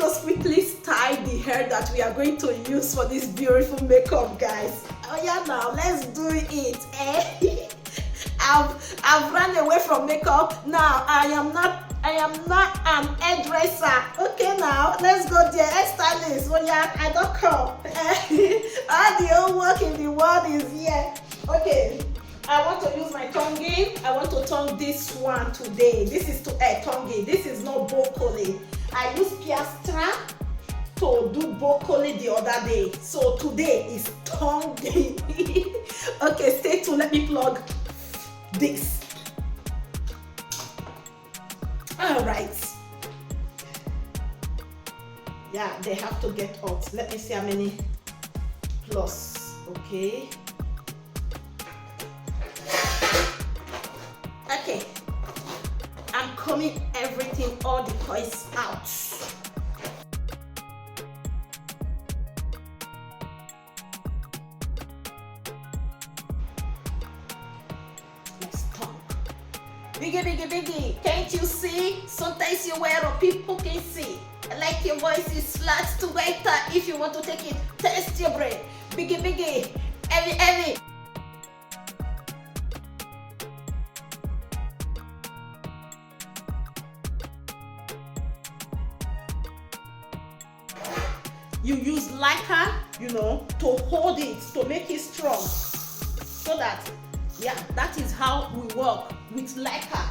just quickly style the hair that we are going to use for this beautiful makeup, guys. Oh yeah, now let's do it. I've run away from makeup. Now I am not an hairdresser. Okay, now let's go there. Hairstylist. Oh yeah, I don't come. All the whole work in the world is here. Okay, I want to use my tonguing. I want to tongue this one today. This is tonguing. This is not broccoli. I used piastra to do broccoli the other day. So today is tonguing. Okay, stay tuned. Let me plug this. All right. Yeah, they have to get out. Let me see how many plus. Okay. Okay. I'm combing everything, all the toys out. Biggie, biggie, biggie. Can't you see? Sometimes you wear or people can see. Like your voice is flat to whiter. If you want to take it, test your brain. Biggie, biggie. Heavy, heavy. You use lycra, to hold it, to make it strong. So that, yeah, that is how we work with lycra.